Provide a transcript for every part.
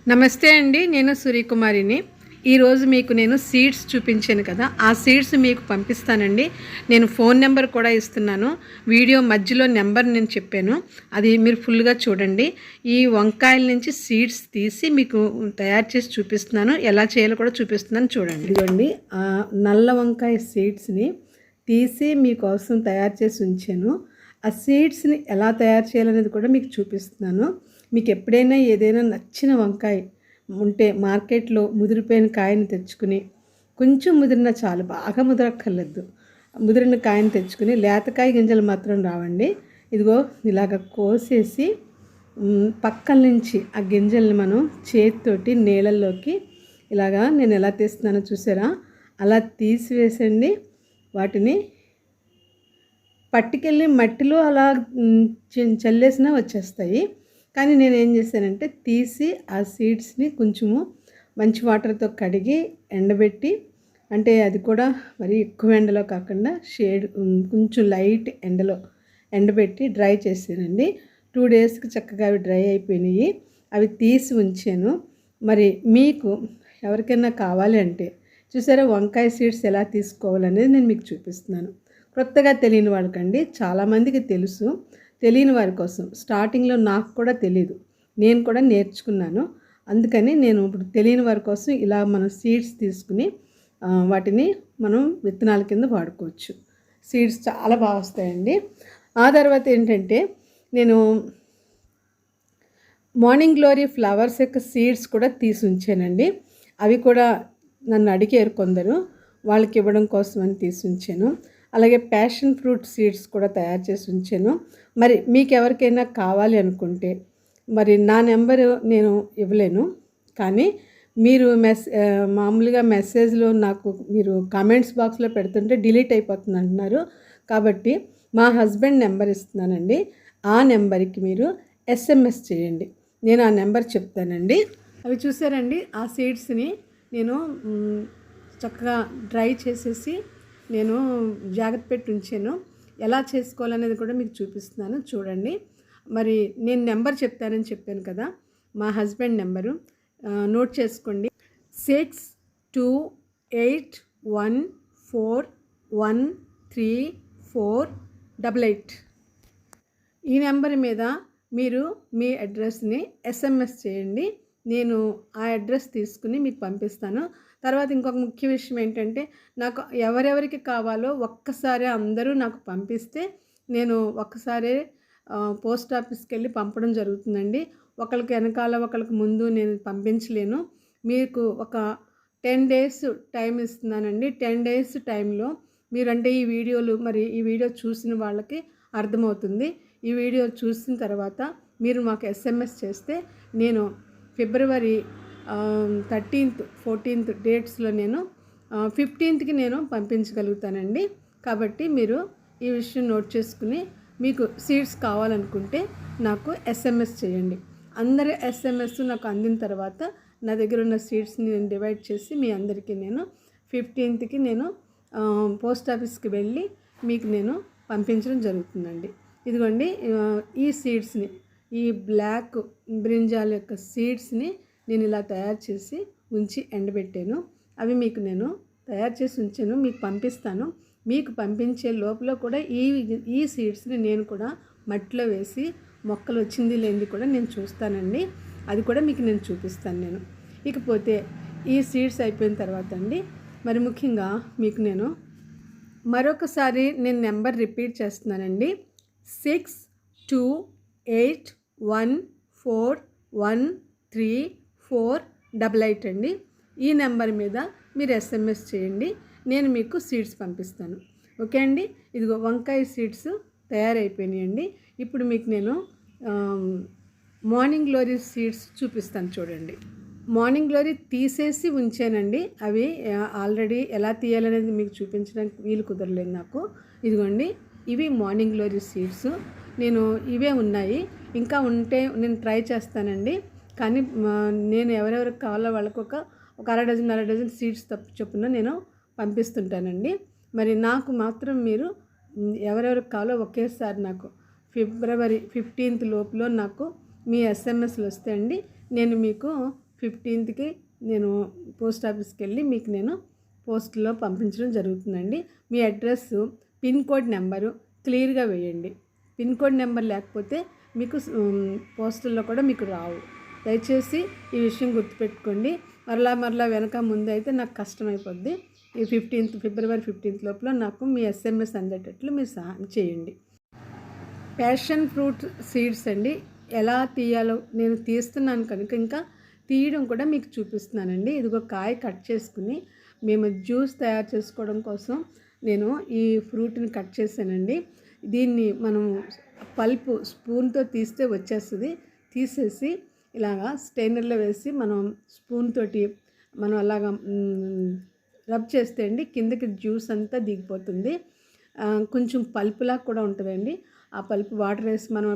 నమస్తే అండి, నేను సూర్యకుమారిని. ఈరోజు మీకు నేను సీడ్స్ చూపించాను కదా, ఆ సీడ్స్ మీకు పంపిస్తానండి. నేను ఫోన్ నెంబర్ కూడా ఇస్తున్నాను. వీడియో మధ్యలో నెంబర్ నేను చెప్పాను, అది మీరు ఫుల్గా చూడండి. ఈ వంకాయల నుంచి సీడ్స్ తీసి మీకు తయారు చేసి చూపిస్తున్నాను, ఎలా చేయాలో కూడా చూపిస్తున్నాను చూడండి. ఇదిగోండి, నల్ల వంకాయ సీడ్స్ని తీసి మీకోసం తయారు చేసి ఉంచాను. ఆ సీడ్స్ని ఎలా తయారు చేయాలనేది కూడా మీకు చూపిస్తున్నాను. మీకు ఎప్పుడైనా ఏదైనా నచ్చిన వంకాయ ఉంటే మార్కెట్లో ముదిరిపోయిన కాయని తెచ్చుకుని, కొంచెం ముదిరిన చాలు, బాగా ముదరక్కర్లేదు, ముదిరిన కాయని తెచ్చుకుని, లేతకాయ గింజలు మాత్రం రావండి. ఇదిగో ఇలాగ కోసేసి పక్కల నుంచి ఆ గింజల్ని మనం చేతితోటి నీళ్ళల్లోకి ఇలాగా నేను ఎలా తీస్తున్నానో చూసారా, అలా తీసివేసండి. వాటిని పట్టుకెళ్ళి మట్టిలో అలా చల్లేసినా వచ్చేస్తాయి. కానీ నేను ఏం చేశానంటే తీసి ఆ సీడ్స్ని కొంచెము మంచి వాటర్తో కడిగి ఎండబెట్టి, అంటే అది కూడా మరి ఎక్కువ ఎండలో కాకుండా షేడ్ కొంచెం లైట్ ఎండలో ఎండబెట్టి డ్రై చేసానండి. 2 డేస్కి చక్కగా అవి డ్రై అయిపోయినాయి. అవి తీసి ఉంచాను. మరి మీకు ఎవరికైనా కావాలి అంటే చూసారా, వంకాయ సీడ్స్ ఎలా తీసుకోవాలనేది నేను మీకు చూపిస్తున్నాను. కొత్తగా తెలియని వాళ్ళకండి, చాలామందికి తెలుసు, తెలియని వారి కోసం. స్టార్టింగ్లో నాకు కూడా తెలీదు, నేను కూడా నేర్చుకున్నాను. అందుకని నేను ఇప్పుడు తెలియని వారి కోసం ఇలా మనం సీడ్స్ తీసుకుని వాటిని మనం విత్తనాల కింద వాడుకోవచ్చు. సీడ్స్ చాలా బాగా వస్తాయండి. ఆ తర్వాత ఏంటంటే, నేను మార్నింగ్ గ్లోరీ ఫ్లవర్స్ యొక్క సీడ్స్ కూడా తీసి ఉంచానండి. అవి కూడా నన్ను అడిగారు కొందరు, వాళ్ళకి ఇవ్వడం కోసం అని తీసి ఉంచాను. అలాగే ప్యాషన్ ఫ్రూట్ సీడ్స్ కూడా తయారు చేసి ఉంచాను. మరి మీకు ఎవరికైనా కావాలి అనుకుంటే, మరి నా నెంబరు నేను ఇవ్వలేను, కానీ మీరు మామూలుగా మెసేజ్లో నాకు మీరు కామెంట్స్ బాక్స్లో పెడుతుంటే డిలీట్ అయిపోతుంది అంటున్నారు. కాబట్టి మా హస్బెండ్ నెంబర్ ఇస్తున్నానండి. ఆ నెంబర్కి మీరు SMS చేయండి, నేను ఆ నెంబర్ చెప్తానండి. అవి చూసారండి, ఆ సీడ్స్ని నేను చక్కగా డ్రై చేసేసి నేను జాగ్రత్త పెట్టి ఉంచాను. ఎలా చేసుకోవాలనేది కూడా మీకు చూపిస్తున్నాను చూడండి. మరి నేను నెంబర్ చెప్తానని చెప్పాను కదా, మా హస్బెండ్ నెంబరు నోట్ చేసుకోండి. 6281413488. ఈ నెంబర్ మీద మీరు మీ అడ్రస్ని SMS చేయండి. నేను ఆ అడ్రస్ తీసుకుని మీకు పంపిస్తాను. తర్వాత ఇంకొక ముఖ్య విషయం ఏంటంటే, నాకు ఎవరెవరికి కావాలో ఒక్కసారి అందరూ నాకు పంపిస్తే నేను ఒక్కసారే పోస్ట్ ఆఫీస్కి వెళ్ళి పంపడం జరుగుతుందండి. ఒకరికి వెనకాల ఒకరికి ముందు నేను పంపించలేను. మీకు ఒక 10 డేస్ టైం ఇస్తున్నానండి. 10 డేస్ టైంలో మీరంటే ఈ వీడియోలు, మరి ఈ వీడియో చూసిన వాళ్ళకి అర్థమవుతుంది. ఈ వీడియో చూసిన తర్వాత మీరు మాకు SMS చేస్తే నేను ఫిబ్రవరి 13th 14th డేట్స్లో నేను 15th నేను పంపించగలుగుతానండి. కాబట్టి మీరు ఈ విషయం నోట్ చేసుకుని, మీకు సీడ్స్ కావాలనుకుంటే నాకు SMS చేయండి. అందరి SMS నాకు అందిన తర్వాత నా దగ్గర ఉన్న సీడ్స్ని నేను డివైడ్ చేసి మీ అందరికీ నేను 15th నేను పోస్ట్ ఆఫీస్కి వెళ్ళి మీకు నేను పంపించడం జరుగుతుందండి. ఇదిగోండి, ఈ సీడ్స్ని, ఈ బ్లాక్ బ్రింజాల్ యొక్క సీడ్స్ని నేను ఇలా తయారు చేసి ఉంచి ఎండబెట్టాను. అవి మీకు నేను తయారు చేసి ఉంచాను, మీకు పంపిస్తాను. మీకు పంపించే లోపల కూడా ఈ సీడ్స్ని నేను కూడా మట్టిలో వేసి మొక్కలు వచ్చింది లేనిది కూడా నేను చూస్తానండి. అది కూడా మీకు నేను చూపిస్తాను నేను. ఇకపోతే ఈ సీడ్స్ అయిపోయిన తర్వాత అండి, మరి ముఖ్యంగా మీకు నేను మరొకసారి నేను నెంబర్ రిపీట్ చేస్తున్నానండి. 6281413488 అండి. ఈ నెంబర్ మీద మీరు SMS చేయండి, నేను మీకు సీడ్స్ పంపిస్తాను. ఓకే అండి. ఇదిగో వంకాయ సీడ్స్ తయారైపోయినాయండి. ఇప్పుడు మీకు నేను మార్నింగ్ గ్లోరీ సీడ్స్ చూపిస్తాను చూడండి. మార్నింగ్ గ్లోరీ తీసేసి ఉంచానండి. అవి ఆల్రెడీ ఎలా తీయాలనేది మీకు చూపించడానికి వీలు కుదరలేదు నాకు. ఇదిగోండి, ఇవి మార్నింగ్ గ్లోరీ సీడ్స్. నేను ఇవే ఉన్నాయి, ఇంకా ఉంటే నేను ట్రై చేస్తానండి. కానీ నేను ఎవరెవరికి కావాలో వాళ్ళకు ఒక అర డజన్ సీడ్స్ చొప్పున నేను పంపిస్తుంటానండి. మరి నాకు మాత్రం మీరు ఎవరెవరికి కావాలో ఒకేసారి నాకు ఫిబ్రవరి 15th లోపల నాకు మీ SMSలు వస్తే అండి, నేను మీకు 15కి నేను పోస్ట్ ఆఫీస్కి వెళ్ళి మీకు నేను పోస్ట్లో పంపించడం జరుగుతుందండి. మీ అడ్రస్, పిన్ కోడ్ నెంబరు క్లియర్గా వేయండి. పిన్ కోడ్ నెంబర్ లేకపోతే మీకు పోస్టుల్లో కూడా మీకు రావు. దయచేసి ఈ విషయం గుర్తుపెట్టుకోండి. మరలా వెనక ముందు అయితే నాకు కష్టమైపోద్ది. ఈ ఫిబ్రవరి 15 లోపల నాకు మీ SMS అందేటట్లు మీరు సహాయం చేయండి. ప్యాషన్ ఫ్రూట్ సీడ్స్ అండి, ఎలా తీయాలో నేను తీస్తున్నాను కనుక ఇంకా తీయడం కూడా మీకు చూపిస్తున్నానండి. ఇదిగో కాయ కట్ చేసుకుని మేము జ్యూస్ తయారు చేసుకోవడం కోసం నేను ఈ ఫ్రూట్ని కట్ చేశానండి. దీన్ని మనం పల్పు స్పూన్తో తీస్తే వచ్చేస్తుంది. తీసేసి ఇలాగా స్టెయినర్లో వేసి మనం స్పూన్ తోటి మనం అలాగా రబ్ చేస్తే అండి కిందకి జ్యూస్ అంతా దిగిపోతుంది. కొంచెం పల్పులా కూడా ఉంటుందండి. ఆ పల్పు వాటర్ వేసి మనం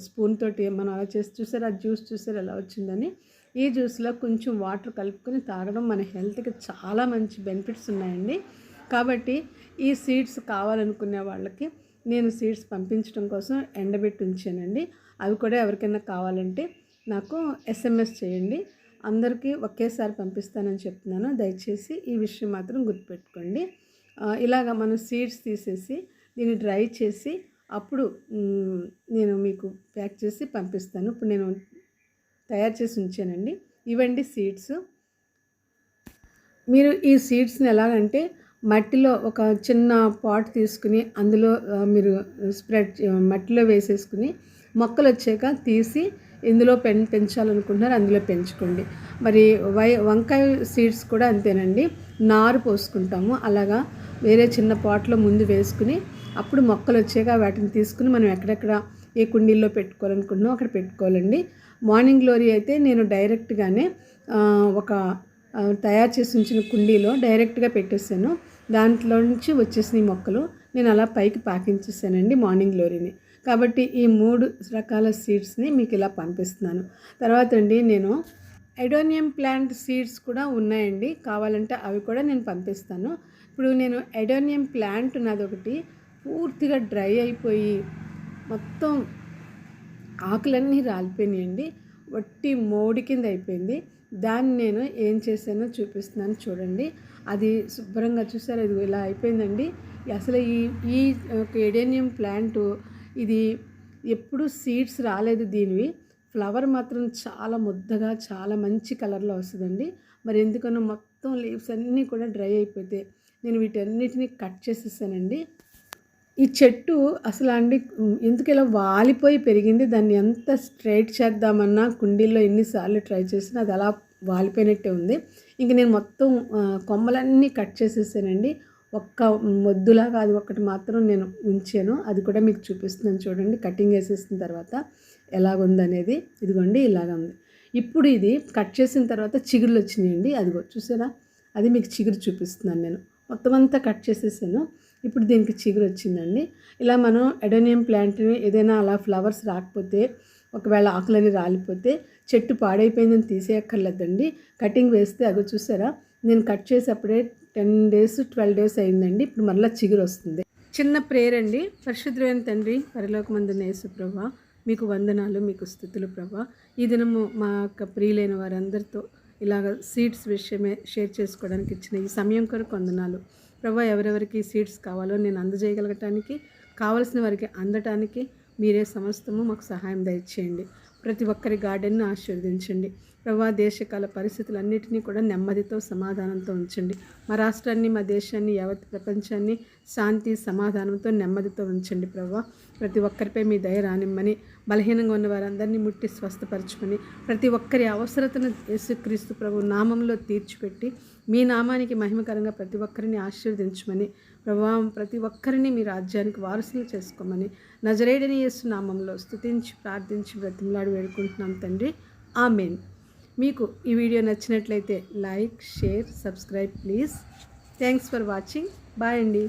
స్పూన్ తోటి మనం అలా చేసి చూసారు, ఆ జ్యూస్ చూసారు ఎలా వచ్చిందని. ఈ జ్యూస్లో కొంచెం వాటర్ కలుపుకొని తాగడం మన హెల్త్కి చాలా మంచి బెనిఫిట్స్ ఉన్నాయండి. కాబట్టి ఈ సీడ్స్ కావాలనుకునే వాళ్ళకి నేను సీడ్స్ పంపించడం కోసం ఎండబెట్టి ఉంచానండి. అవి కూడా ఎవరికైనా కావాలంటే నాకు SMS చేయండి. అందరికీ ఒకేసారి పంపిస్తానని చెప్తున్నాను. దయచేసి ఈ విషయం మాత్రం గుర్తుపెట్టుకోండి. ఇలాగ మనం సీడ్స్ తీసేసి దీన్ని డ్రై చేసి అప్పుడు నేను మీకు ప్యాక్ చేసి పంపిస్తాను. ఇప్పుడు నేను తయారు చేసి ఉంచానండి. ఇవండి సీడ్స్. మీరు ఈ సీడ్స్ని ఎలాగంటే మట్టిలో ఒక చిన్న పాట్ తీసుకుని అందులో మీరు మట్టిలో వేసేసుకుని మొక్కలు వచ్చాక తీసి ఇందులో పెంచాలనుకుంటున్నారు అందులో పెంచుకోండి. మరి వంకాయ సీడ్స్ కూడా అంతేనండి. నారు పోసుకుంటాము, అలాగా వేరే చిన్న పాట్లో ముందు వేసుకుని అప్పుడు మొక్కలు వచ్చాక వాటిని తీసుకుని మనం ఎక్కడెక్కడ ఏ కుండీల్లో పెట్టుకోవాలనుకుంటున్నామో అక్కడ పెట్టుకోవాలండి. మార్నింగ్ గ్లోరీ అయితే నేను డైరెక్ట్గానే ఒక తయారు చేసి ఉంచిన కుండీలో డైరెక్ట్గా పెట్టేసాను. దాంట్లో నుంచి వచ్చేసిన మొక్కలు నేను అలా పైకి పాకించేసానండి మార్నింగ్ గ్లోరీని. కాబట్టి ఈ 3 రకాల సీడ్స్ని మీకు ఇలా పంపిస్తున్నాను. తర్వాత అండి నేను ఎడోనియం ప్లాంట్ సీడ్స్ కూడా ఉన్నాయండి, కావాలంటే అవి కూడా నేను పంపిస్తాను. ఇప్పుడు నేను ఎడోనియం ప్లాంట్ నాదొకటి పూర్తిగా డ్రై అయిపోయి మొత్తం ఆకులన్నీ రాలిపోయినాయండి, వట్టి మోడి కింద అయిపోయింది. దాన్ని నేను ఏం చేశానో చూపిస్తున్నాను చూడండి. అది శుభ్రంగా చూసారు, అది ఇలా అయిపోయిందండి. అసలు ఈ ఎడోనియం ప్లాంట్ ఇది ఎప్పుడు సీడ్స్ రాలేదు దీనివి. ఫ్లవర్ మాత్రం చాలా ముద్దగా చాలా మంచి కలర్లో వస్తుందండి. మరి ఎందుకనో మొత్తం లీవ్స్ అన్నీ కూడా డ్రై అయిపోతే నేను వీటన్నిటిని కట్ చేసేసానండి. ఈ చెట్టు అసలు అండి ఎందుకు ఇలా వాలిపోయి పెరిగింది. దాన్ని ఎంత స్ట్రైట్ చేద్దామన్నా కుండీల్లో ఎన్నిసార్లు ట్రై చేసినా అది అలా వాలిపోయినట్టే ఉంది. ఇంక నేను మొత్తం కొమ్మలన్నీ కట్ చేసేసానండి. ఒక్క మొద్దులాగా అది ఒకటి మాత్రం నేను ఉంచాను, అది కూడా మీకు చూపిస్తున్నాను చూడండి. కటింగ్ వేసేసిన తర్వాత ఎలాగుందనేది ఇదిగోండి ఇలాగ ఉంది. ఇప్పుడు ఇది కట్ చేసిన తర్వాత చిగురులు వచ్చినాయండి, అదిగో చూసారా, అది మీకు చిగురు చూపిస్తున్నాను. నేను మొత్తం అంతా కట్ చేసేసాను, ఇప్పుడు దీనికి చిగురు వచ్చిందండి. ఇలా మనం ఎడోనియం ప్లాంట్ని ఏదైనా అలా ఫ్లవర్స్ రాకపోతే ఒకవేళ ఆకులని రాలిపోతే చెట్టు పాడైపోయిందని తీసేయక్కర్లేదండి. కటింగ్ వేస్తే అగో చూసారా, నేను కట్ చేసేప్పుడే 10 days 12 days అయిందండి. ఇప్పుడు మళ్ళీ చిగురు వస్తుంది. చిన్న ప్రేయర్ అండి. పరిశుద్ధమైన తండ్రి, పరలోకమందున్న యేసు ప్రభువా, మీకు వందనాలు, మీకు స్తుతులు ప్రభువా. ఈ దినము మా యొక్క ప్రియులైన వారందరితో ఇలాగ సీడ్స్ విషయమే షేర్ చేసుకోవడానికి ఇచ్చిన ఈ సమయం కొరకు వందనాలు ప్రభువా. ఎవరెవరికి సీడ్స్ కావాలో నేను అందజేయగలగటానికి, కావలసిన వారికి అందటానికి మీరే సమస్తము మాకు సహాయం దయచేయండి. ప్రతి ఒక్కరి గార్డెన్ను ఆశీర్వదించండి ప్రభువా. దేశకాల పరిస్థితులన్నింటినీ కూడా నెమ్మదితో సమాధానంతో ఉంచండి. మా రాష్ట్రాన్ని, మా దేశాన్ని, యావత్ ప్రపంచాన్ని శాంతి సమాధానంతో నెమ్మదితో ఉంచండి ప్రభువా. ప్రతి ఒక్కరిపై మీ దయ రానిమ్మని, బలహీనంగా ఉన్న వారందరినీ ముట్టి స్వస్థపరచుకొని ప్రతి ఒక్కరి అవసరతను యేసుక్రీస్తు ప్రభు నామంలో తీర్చిపెట్టి మీ నామానికి మహిమకరంగా ప్రతి ఒక్కరిని ఆశీర్వదించమని ప్రభువా. ప్రతి ఒక్కరిని మీ రాజ్యానికి వారసులు చేసుకోమని నజరేయుడైన యేసు నామంలో స్తుతించి ప్రార్థించి బ్రతిమలాడి వేడుకుంటున్నాం తండ్రి, ఆమేన్. మీకు ఈ వీడియో నచ్చినట్లయితే like, share, subscribe please. Thanks for watching. Bye అండి.